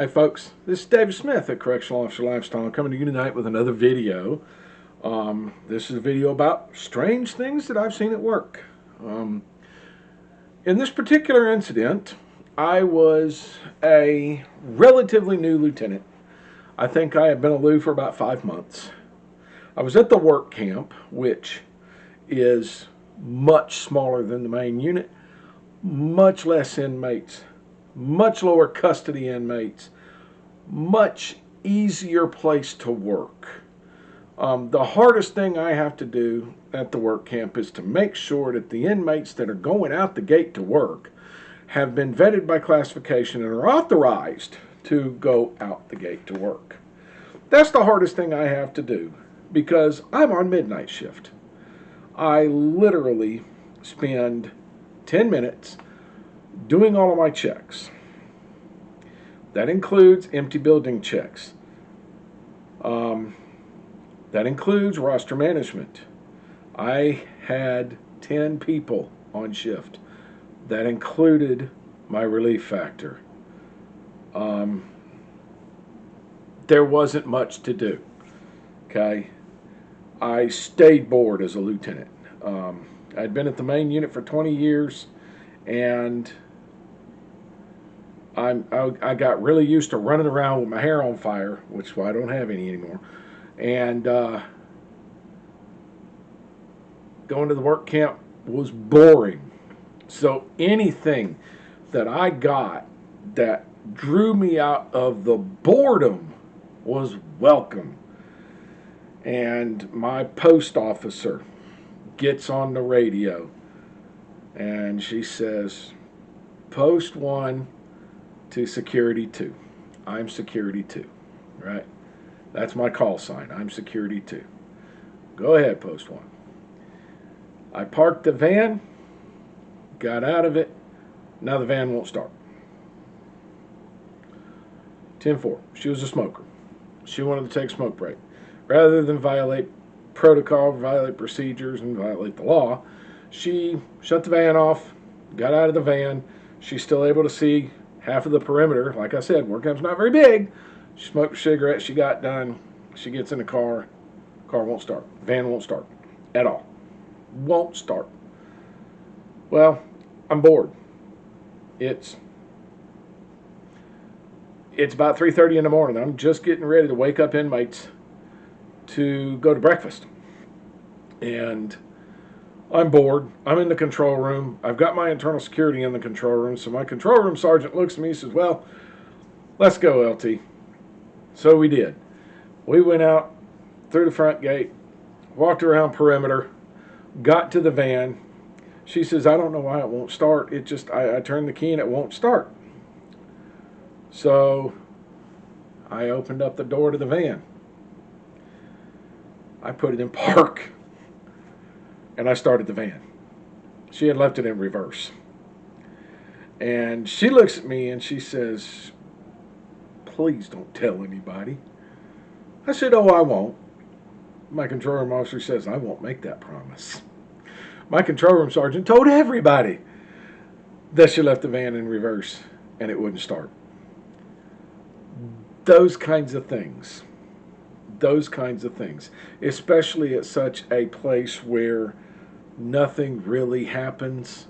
Hey folks, this is David Smith at Correctional Officer Lifestyle coming to you tonight with another video. This is a video about strange things that I've seen at work. In this particular incident, I was a relatively new lieutenant. I think I had been a Lou for about 5 months. I was at the work camp, which is much smaller than the main unit, much less inmates, much lower custody inmates, much easier place to work. The hardest thing I have to do at the work camp is to make sure that the inmates that are going out the gate to work have been vetted by classification and are authorized to go out the gate to work. That's the hardest thing I have to do because I'm on midnight shift. I literally spend 10 minutes doing all of my checks. That includes empty building checks. That includes roster management. I had 10 people on shift. That included my relief factor. There wasn't much to do. Okay. I stayed bored as a lieutenant. I'd been at the main unit for 20 years, and I got really used to running around with my hair on fire, which is why I don't have any anymore, and going to the work camp was boring. So anything that I got that drew me out of the boredom was welcome. And my post officer gets on the radio and she says, "Post 1 to security 2. I'm security 2, right? That's my call sign. I'm security 2. Go ahead, post 1. I parked the van, got out of it. Now the van won't start. 10-4. She was a smoker. She wanted to take a smoke break. Rather than violate protocol, violate procedures, and violate the law, she shut the van off, got out of the van. She's still able to see half of the perimeter. Like I said, work camp's not very big. She smoked a cigarette. She got done. She gets in the car. Car won't start. Van won't start at all. Won't start. Well, I'm bored. It's about 3:30 in the morning. I'm just getting ready to wake up inmates to go to breakfast. And I'm bored. I'm in the control room. I've got my internal security in the control room. So my control room sergeant looks at me and says, "Well, let's go, LT." So we did. We went out through the front gate, walked around perimeter, got to the van. She says, "I don't know why it won't start. It just, I turned the key and it won't start." So I opened up the door to the van. I put it in park. And I started the van. She had left it in reverse. And she looks at me and she says, "Please don't tell anybody." I said, "Oh, I won't." My control room officer says, "I won't make that promise." My control room sergeant told everybody that she left the van in reverse and it wouldn't start. Those kinds of things. Those kinds of things. Especially at such a place where nothing really happens.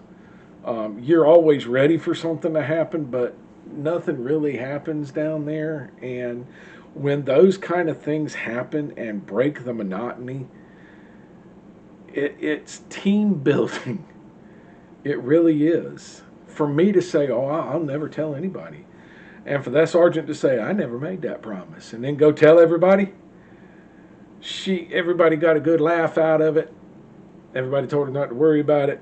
You're always ready for something to happen, but nothing really happens down there. And when those kind of things happen and break the monotony, it's team building. It really is. For me to say, "Oh, I'll never tell anybody," and for that sergeant to say, "I never made that promise," and then go tell everybody, everybody got a good laugh out of it. Everybody told her not to worry about it.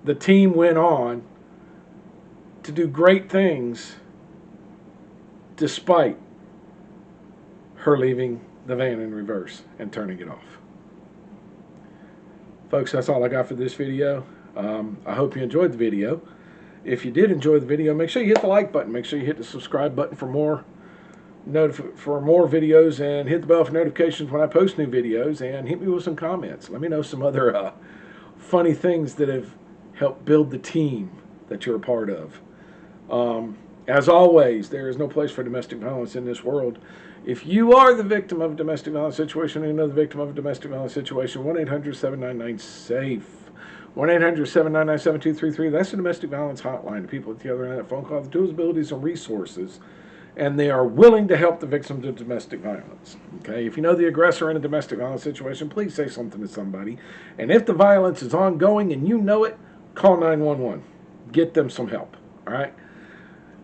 The team went on to do great things despite her leaving the van in reverse and turning it off. Folks, that's all I got for this video. I hope you enjoyed the video. If you did enjoy the video, make sure you hit the like button. Make sure you hit the subscribe button for more videos, and hit the bell for notifications when I post new videos, and hit me with some comments. Let me know some other funny things that have helped build the team that you're a part of. As always, there is no place for domestic violence in this world. If you are the victim of a domestic violence situation, or you know the victim of a domestic violence situation, 1-800-799-SAFE. 1-800-799-7233. That's the domestic violence hotline. The people at the other end of that phone call, the tools, abilities, and resources. And they are willing to help the victims of domestic violence. Okay, if you know the aggressor in a domestic violence situation, please say something to somebody. And if the violence is ongoing and you know it, call 911. Get them some help. All right.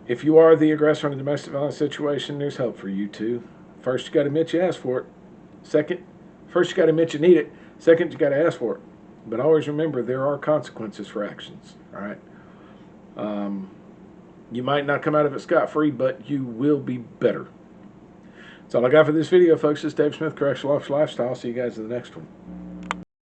If you are the aggressor in a domestic violence situation, there's help for you too. First, you got to admit you asked for it. First you got to admit you need it. Second, you got to ask for it. But always remember, there are consequences for actions. All right. You might not come out of it scot-free, but you will be better. That's all I got for this video, folks. This is Dave Smith, Correctional Officer Lifestyle. See you guys in the next one.